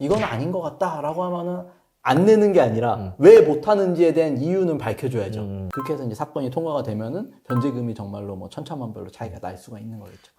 이건 아닌 것 같다라고 하면은 안 내는 게 아니라 왜 못하는지에 대한 이유는 밝혀줘야죠. 그렇게 해서 이제 사건이 통과가 되면은 변제금이 정말로 뭐 천차만별로 차이가 날 수가 있는 거겠죠.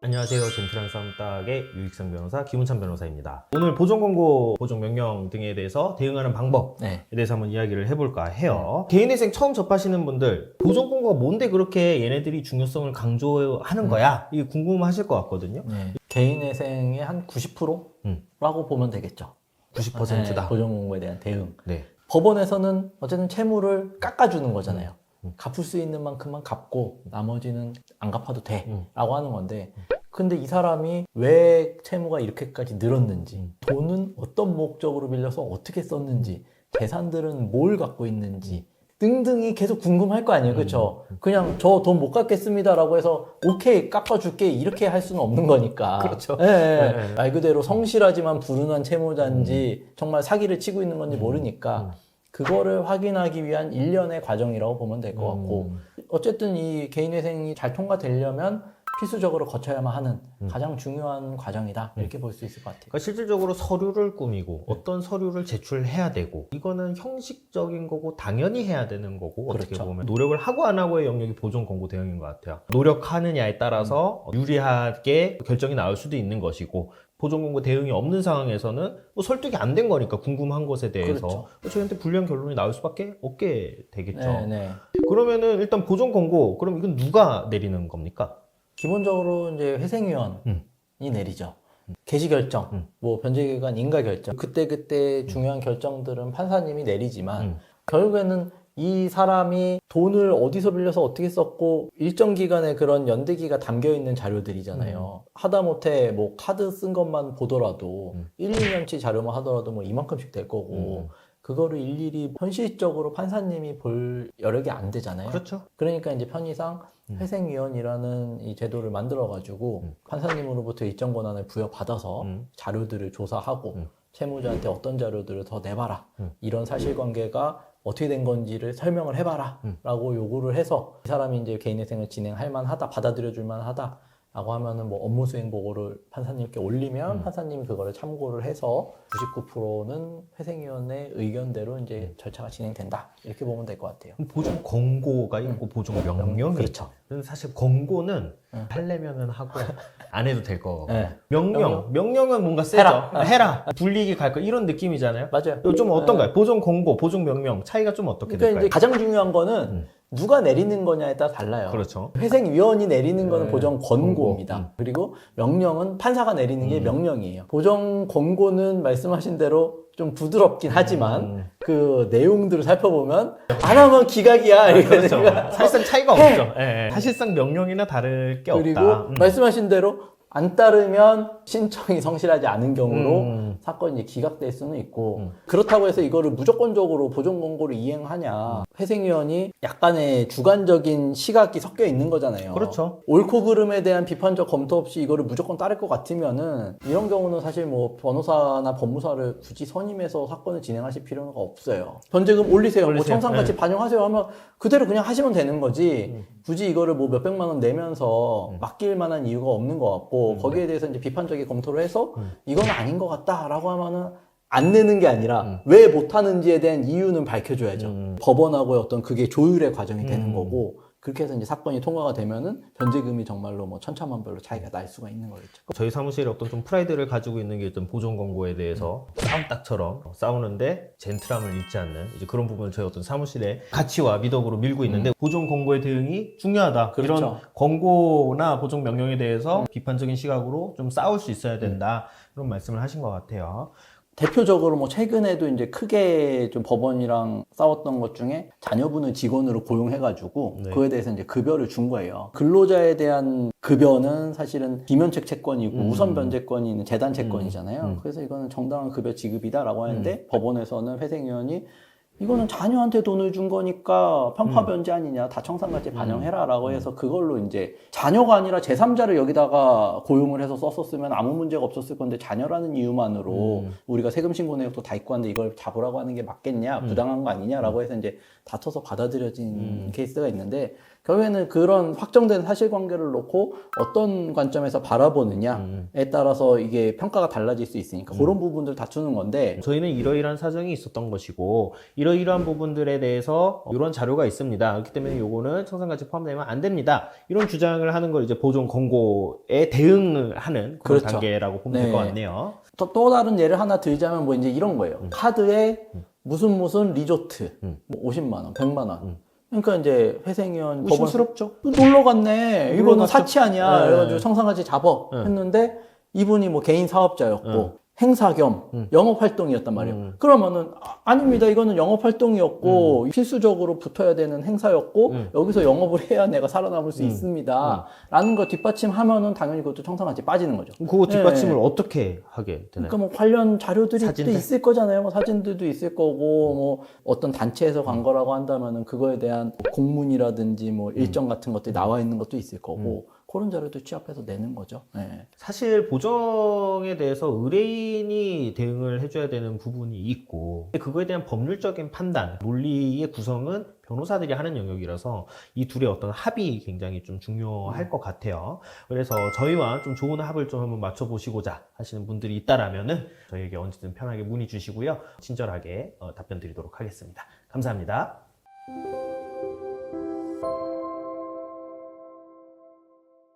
안녕하세요. 젠틀한 싸움닭의 유익성 변호사 김은찬 변호사입니다. 오늘 보존 권고, 보존 명령 등에 대해서 대응하는 방법에 대해서 한번 이야기를 해볼까 해요. 개인회생 처음 접하시는 분들, 보존 권고가 뭔데 그렇게 얘네들이 중요성을 강조하는 거야? 이게 궁금하실 것 같거든요. 개인회생의 한 90%라고 보면 되겠죠. 90%다. 보존 권고에 대한 대응. 네. 법원에서는 어쨌든 채무를 깎아주는 거잖아요. 갚을 수 있는 만큼만 갚고 나머지는 안 갚아도 돼 라고 하는 건데, 근데 이 사람이 왜 채무가 이렇게까지 늘었는지, 돈은 어떤 목적으로 빌려서 어떻게 썼는지, 재산들은 뭘 갖고 있는지 등등이 계속 궁금할 거 아니에요. 그렇죠? 그냥 저 돈 못 갚겠습니다 라고 해서 오케이 깎아줄게 이렇게 할 수는 없는 거니까. 그렇죠. 말 그대로 성실하지만 불운한 채무자인지 정말 사기를 치고 있는 건지 모르니까 그거를 확인하기 위한 일련의 과정이라고 보면 될 것 같고, 어쨌든 이 개인회생이 잘 통과되려면 필수적으로 거쳐야만 하는 가장 중요한 과정이다, 이렇게 볼 수 있을 것 같아요. 그러니까 실질적으로 서류를 꾸미고 어떤 서류를 제출해야 되고, 이거는 형식적인 거고 당연히 해야 되는 거고, 어떻게 그렇죠. 보면 노력을 하고 안 하고의 영역이 보존 권고 대응인 것 같아요. 노력하느냐에 따라서 유리하게 결정이 나올 수도 있는 것이고, 보존 권고 대응이 없는 상황에서는 뭐 설득이 안 된 거니까 궁금한 것에 대해서 저희한테 불리한 결론이 나올 수밖에 없게 되겠죠. 그러면은 일단 보존 권고, 그럼 이건 누가 내리는 겁니까? 기본적으로 이제 회생위원이 내리죠. 개시 결정, 뭐 변제기간 인가 결정, 그때 중요한 결정들은 판사님이 내리지만 결국에는 이 사람이 돈을 어디서 빌려서 어떻게 썼고 일정 기간의 그런 연대기가 담겨 있는 자료들이잖아요. 하다못해 뭐 카드 쓴 것만 보더라도 1, 2년치 자료만 하더라도 뭐 이만큼씩 될 거고, 그거를 일일이 현실적으로 판사님이 볼 여력이 안 되잖아요. 그렇죠. 그러니까 이제 편의상 회생위원이라는 이 제도를 만들어가지고 판사님으로부터 일정 권한을 부여받아서 자료들을 조사하고 채무자한테 어떤 자료들을 더 내봐라, 이런 사실관계가 어떻게 된 건지를 설명을 해봐라 라고 요구를 해서 이 사람이 이제 개인회생을 진행할 만하다, 받아들여줄 만하다 라고 하면은 뭐 업무 수행 보고를 판사님께 올리면 판사님이 그거를 참고를 해서 99%는 회생위원회 의견대로 이제 절차가 진행된다, 이렇게 보면 될 것 같아요. 보존 권고가 있고 보존 명령이 그렇죠. 사실 권고는 하려면은 하고 안 해도 될 거. 네. 명령은 뭔가 세죠. 해라. 불리기 갈 거, 이런 느낌이잖아요. 맞아요. 좀 어떤가요? 보존 권고, 보존 명령 차이가 좀 어떻게 그러니까 될까요? 이제 가장 중요한 거는 누가 내리는 거냐에 따라 달라요. 그렇죠. 회생위원이 내리는 거는 보정 권고입니다. 그리고 명령은 판사가 내리는 게 명령이에요. 보정 권고는 말씀하신 대로 좀 부드럽긴 하지만 그 내용들을 살펴보면 안 하면 기각이야, 이렇게 그렇죠. 되니까 사실상 차이가 없죠. 예. 사실상 명령이나 다를 게 그리고 없다. 말씀하신 대로 안 따르면 신청이 성실하지 않은 경우로 사건이 이제 기각될 수는 있고, 그렇다고 해서 이거를 무조건적으로 보존 권고를 이행하냐, 회생위원이 약간의 주관적인 시각이 섞여 있는 거잖아요. 그렇죠. 옳고 그름에 대한 비판적 검토 없이 이거를 무조건 따를 것 같으면은 이런 경우는 사실 뭐 변호사나 법무사를 굳이 선임해서 사건을 진행하실 필요가 없어요. 변제금 올리세요. 뭐 청산가치 반영하세요 하면 그대로 그냥 하시면 되는 거지. 굳이 이거를 뭐 몇백만 원 내면서 맡길 만한 이유가 없는 것 같고, 거기에 대해서 이제 비판적인 검토를 해서 이건 아닌 것 같다라고 하면은 안 내는 게 아니라 왜 못하는지에 대한 이유는 밝혀줘야죠. 법원하고의 어떤 그게 조율의 과정이 되는 거고, 그렇게 해서 이제 사건이 통과가 되면은 변제금이 정말로 뭐 천차만별로 차이가 날 수가 있는 거겠죠. 저희 사무실에 어떤 좀 프라이드를 가지고 있는 게 어떤 보존 권고에 대해서 싸움닭처럼 싸우는데 젠틀함을 잃지 않는 이제 그런 부분을 저희 어떤 사무실의 가치와 미덕으로 밀고 있는데, 보존 권고의 대응이 중요하다. 그렇죠. 이런 권고나 보존 명령에 대해서 비판적인 시각으로 좀 싸울 수 있어야 된다. 그런 말씀을 하신 것 같아요. 대표적으로 뭐 최근에도 이제 크게 좀 법원이랑 싸웠던 것 중에 자녀분을 직원으로 고용해가지고 그거에 대해서 이제 급여를 준 거예요. 근로자에 대한 급여는 사실은 비면책 채권이고 우선 변제권이 있는 재단 채권이잖아요. 그래서 이거는 정당한 급여 지급이다라고 하는데 법원에서는 회생위원이 이거는 자녀한테 돈을 준 거니까 편파변제 아니냐, 다청산가치 반영해라 라고 해서 그걸로 이제 자녀가 아니라 제3자를 여기다가 고용을 해서 썼었으면 아무 문제가 없었을 건데, 자녀라는 이유만으로 우리가 세금 신고 내역도 다 있고 하는데 이걸 잡으라고 하는 게 맞겠냐, 부당한 거 아니냐라고 해서 이제 다퉈서 받아들여진 케이스가 있는데, 결국에는 그런 확정된 사실관계를 놓고 어떤 관점에서 바라보느냐에 따라서 이게 평가가 달라질 수 있으니까 그런 부분들 다투는 건데 저희는 이러이러한 사정이 있었던 것이고 이러이러한 부분들에 대해서 이런 자료가 있습니다. 그렇기 때문에 요거는 청산가치 포함되면 안 됩니다. 이런 주장을 하는 걸 이제 보존 권고에 대응을 하는 그런 그렇죠. 단계라고 보면 될 것 같네요. 또 다른 예를 하나 들자면 뭐 이제 이런 거예요. 카드에 무슨 리조트 뭐 50만 원, 100만 원. 그러니까 이제 회생위원 의심스럽죠. 놀러 갔네. 이거는 놀러 갔죠. 사치 아니야. 네. 그래가지고 청산가치 잡어 했는데 이분이 뭐 개인 사업자였고 행사 겸 영업 활동이었단 말이에요. 그러면은 아닙니다. 이거는 영업 활동이었고 필수적으로 붙어야 되는 행사였고 여기서 영업을 해야 내가 살아남을 수 있습니다. 라는 거 뒷받침하면은 당연히 그것도 청산가치 빠지는 거죠. 그거 뒷받침을 어떻게 하게 되나요? 그러니까 뭐 관련 자료들이 또 사진들? 있을 거잖아요. 뭐 사진들도 있을 거고 뭐 어떤 단체에서 간 거라고 한다면은 그거에 대한 공문이라든지 뭐 일정 같은 것들이 나와 있는 것도 있을 거고 그런 자료도 취합해서 내는 거죠. 네. 사실 보정에 대해서 의뢰인이 대응을 해줘야 되는 부분이 있고 그거에 대한 법률적인 판단, 논리의 구성은 변호사들이 하는 영역이라서 이 둘의 어떤 합이 굉장히 좀 중요할 것 같아요. 그래서 저희와 좀 좋은 합을 좀 한번 맞춰보시고자 하시는 분들이 있다라면은 저희에게 언제든 편하게 문의 주시고요. 친절하게 답변 드리도록 하겠습니다. 감사합니다.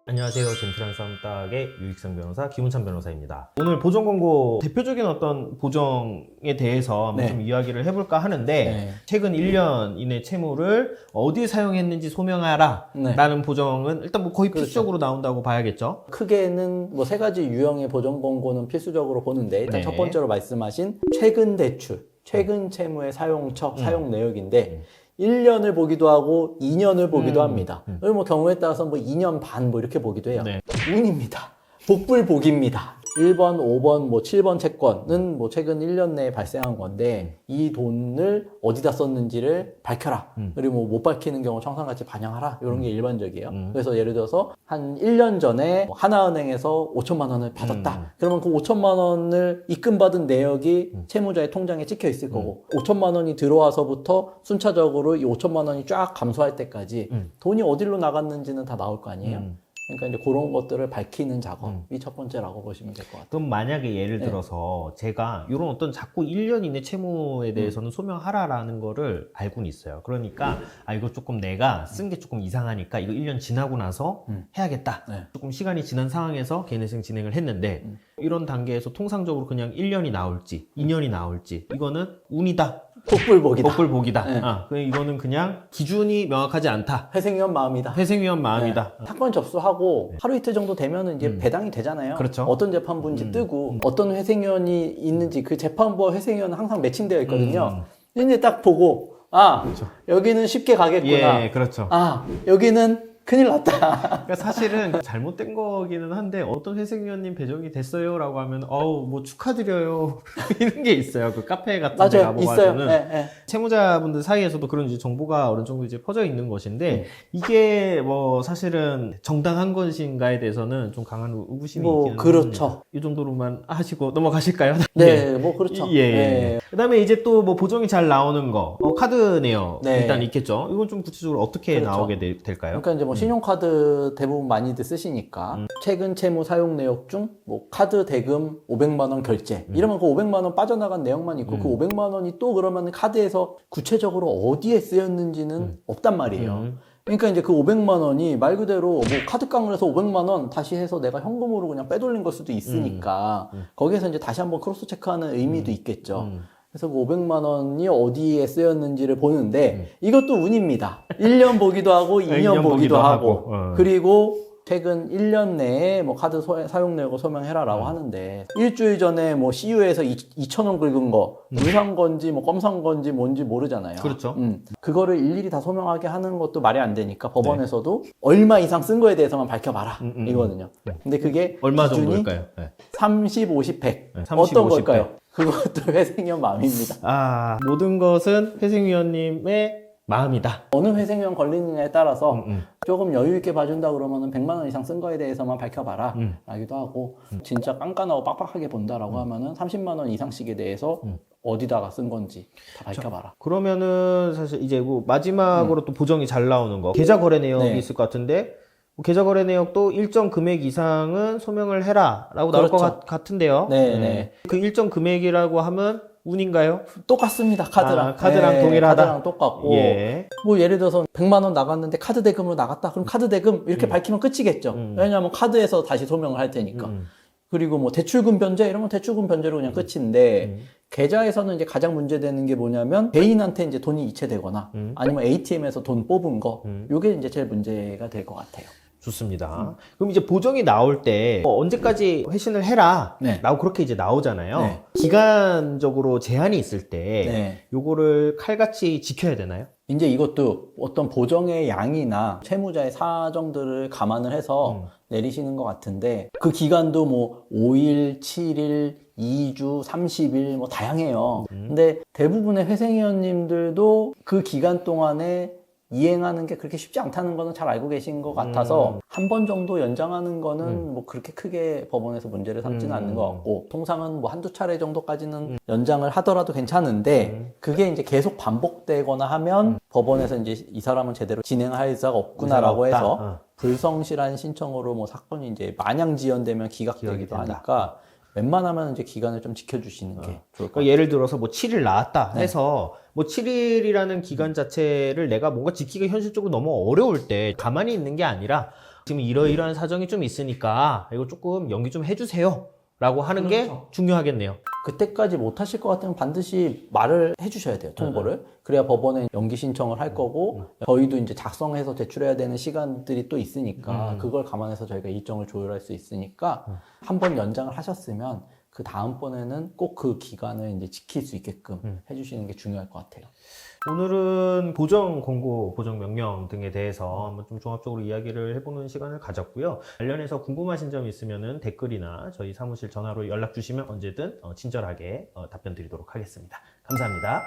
안녕하세요. 젠틀한 싸움닭의 유익성 변호사 김은찬 변호사입니다. 오늘 보정 권고 대표적인 어떤 보정에 대해서 한번 네. 좀 이야기를 해볼까 하는데 네. 최근 1년 이내 채무를 어디에 사용했는지 소명하라 네. 라는 보정은 일단 뭐 거의 그렇죠. 필수적으로 나온다고 봐야겠죠. 크게는 뭐 세 가지 유형의 보정 권고는 필수적으로 보는데 일단 네. 첫 번째로 말씀하신 최근 대출, 최근 채무의 사용처, 사용 내역인데 1년을 보기도 하고 2년을 보기도 합니다. 그리고 뭐 경우에 따라서 뭐 2년 반 뭐 이렇게 보기도 해요. 네. 운입니다. 복불복입니다. 1번, 5번, 뭐 7번 채권은 뭐 최근 1년 내에 발생한 건데 이 돈을 어디다 썼는지를 밝혀라. 그리고 뭐 못 밝히는 경우 청산가치 반영하라. 이런 게 일반적이에요. 그래서 예를 들어서 한 1년 전에 하나은행에서 5천만 원을 받았다. 그러면 그 5천만 원을 입금받은 내역이 채무자의 통장에 찍혀 있을 거고 5천만 원이 들어와서부터 순차적으로 이 5천만 원이 쫙 감소할 때까지 돈이 어디로 나갔는지는 다 나올 거 아니에요. 그러니까 이제 그런 것들을 밝히는 작업이 첫 번째라고 보시면 될 것 같아요. 그럼 만약에 예를 네. 들어서 제가 이런 어떤 자꾸 1년 이내 채무에 대해서는 소명하라라는 거를 알고는 있어요. 그러니까 이거 조금 내가 쓴 게 조금 이상하니까 이거 1년 지나고 나서 해야겠다. 네. 조금 시간이 지난 상황에서 개인회생 진행을 했는데 이런 단계에서 통상적으로 그냥 1년이 나올지 2년이 나올지 이거는 운이다. 복불복이다. 복불복이다. 네. 이거는 그냥 기준이 명확하지 않다. 회생위원 마음이다. 회생위원 마음이다. 네. 사건 접수하고 하루 이틀 정도 되면은 이제 배당이 되잖아요. 그렇죠. 어떤 재판부인지 뜨고 어떤 회생위원이 있는지 그 재판부와 회생위원은 항상 매칭되어 있거든요. 근데 딱 보고 여기는 쉽게 가겠구나. 예, 그렇죠. 여기는 큰일 났다. 그러니까 사실은 잘못된 거기는 한데 어떤 회생위원님 배정이 됐어요라고 하면 뭐 축하드려요 이런 게 있어요. 그 카페 같은 데 맞아요. 있어요. 가보면은 네. 채무자분들 사이에서도 그런 이제 정보가 어느 정도 이제 퍼져 있는 것인데 이게 뭐 사실은 정당한 것인가에 대해서는 좀 강한 의구심이 뭐 있기는 그렇죠. 합니다. 이 정도로만 하시고 넘어가실까요? 네, 뭐 그렇죠. 예. 네. 그다음에 이제 또 뭐 보정이 잘 나오는 거 카드 내역 네. 일단 있겠죠. 이건 좀 구체적으로 어떻게 그렇죠. 나오게 될까요? 그러니까 이제 뭐 신용카드 대부분 많이들 쓰시니까 최근 채무 사용 내역 중 뭐 카드 대금 500만 원 결제 이러면 그 500만 원 빠져나간 내역만 있고 그 500만 원이 또 그러면 카드에서 구체적으로 어디에 쓰였는지는 없단 말이에요. 그러니까 이제 그 500만 원이 말 그대로 뭐 카드깡을 해서 500만 원 다시 해서 내가 현금으로 그냥 빼돌린 걸 수도 있으니까 거기에서 이제 다시 한번 크로스 체크하는 의미도 있겠죠. 그래서 그 500만 원이 어디에 쓰였는지를 보는데 이것도 운입니다. 1년 보기도 하고 2년 보기도 하고 그리고 최근 1년 내에 뭐 카드 사용 내역을 소명해라라고 하는데 일주일 전에 뭐 CU에서 2,000원 긁은 거 무산 건지 뭐 껌산 건지 뭔지 모르잖아요. 그렇죠. 그거를 일일이 다 소명하게 하는 것도 말이 안 되니까 법원에서도 얼마 이상 쓴 거에 대해서만 밝혀봐라 이거든요. 근데 그게 얼마 기준이 정도일까요? 네. 30, 50, 100 네, 30, 어떤 50, 걸까요? 그것도 회생위원 마음입니다. 모든 것은 회생위원님의 마음이다. 어느 회생위원 걸리느냐에 따라서 조금 여유 있게 봐준다 그러면은 100만 원 이상 쓴 거에 대해서만 밝혀봐라 라기도 하고 진짜 깐깐하고 빡빡하게 본다라고 하면은 30만 원 이상씩에 대해서 어디다가 쓴 건지 다 밝혀봐라. 그러면은 사실 이제 뭐 마지막으로 또 보정이 잘 나오는 거 계좌 거래 내역이 네. 있을 것 같은데 뭐 계좌 거래 내역도 일정 금액 이상은 소명을 해라라고 나올 것 그렇죠. 같은데요. 네. 그 일정 금액이라고 하면 운인가요? 똑같습니다. 카드랑. 카드랑 동일하다? 카드랑 똑같고. 예. 뭐 예를 들어서 100만 원 나갔는데 카드 대금으로 나갔다. 그럼 카드 대금 이렇게 밝히면 끝이겠죠. 왜냐하면 카드에서 다시 소명을 할 테니까. 그리고 뭐 대출금 변제 이런 건 대출금 변제로 그냥 끝인데 계좌에서는 이제 가장 문제되는 게 뭐냐면 개인한테 이제 돈이 이체되거나 아니면 ATM에서 돈 뽑은 거 요게 이제 제일 문제가 될 것 같아요. 좋습니다. 그럼 이제 보정이 나올 때 언제까지 회신을 해라 네. 라고 그렇게 이제 나오잖아요. 네. 기간적으로 제한이 있을 때 네. 요거를 칼같이 지켜야 되나요? 이제 이것도 어떤 보정의 양이나 채무자의 사정들을 감안을 해서 내리시는 것 같은데 그 기간도 뭐 5일, 7일, 2주, 30일 뭐 다양해요. 근데 대부분의 회생위원님들도 그 기간 동안에 이행하는 게 그렇게 쉽지 않다는 거는 잘 알고 계신 것 같아서 한 번 정도 연장하는 거는 뭐 그렇게 크게 법원에서 문제를 삼지는 않는 것 같고 통상은 뭐 한두 차례 정도까지는 연장을 하더라도 괜찮은데 그게 이제 계속 반복되거나 하면 법원에서 이제 이 사람은 제대로 진행할 의사가 없구나라고 의사가 해서 없다. 불성실한 신청으로 뭐 사건이 이제 마냥 지연되면 기각되기도 기각이 된다. 하니까 웬만하면 이제 기간을 좀 지켜주시는 게 좋을 것 그러니까 같아요. 예를 들어서 뭐 7일 나왔다 해서 뭐 7일이라는 기간 자체를 내가 뭔가 지키기가 현실적으로 너무 어려울 때 가만히 있는 게 아니라 지금 이러이러한 사정이 좀 있으니까 이거 조금 연기 좀 해주세요 라고 하는 게 중요하겠네요. 그때까지 못 하실 것 같으면 반드시 말을 해주셔야 돼요, 통보를. 그래야 법원에 연기 신청을 할 거고, 저희도 이제 작성해서 제출해야 되는 시간들이 또 있으니까, 그걸 감안해서 저희가 일정을 조율할 수 있으니까, 한 번 연장을 하셨으면, 그 다음번에는 꼭 그 기간을 이제 지킬 수 있게끔 해주시는 게 중요할 것 같아요. 오늘은 보정 공고, 보정 명령 등에 대해서 한번 좀 종합적으로 이야기를 해보는 시간을 가졌고요. 관련해서 궁금하신 점이 있으면 댓글이나 저희 사무실 전화로 연락 주시면 언제든 친절하게 답변 드리도록 하겠습니다. 감사합니다.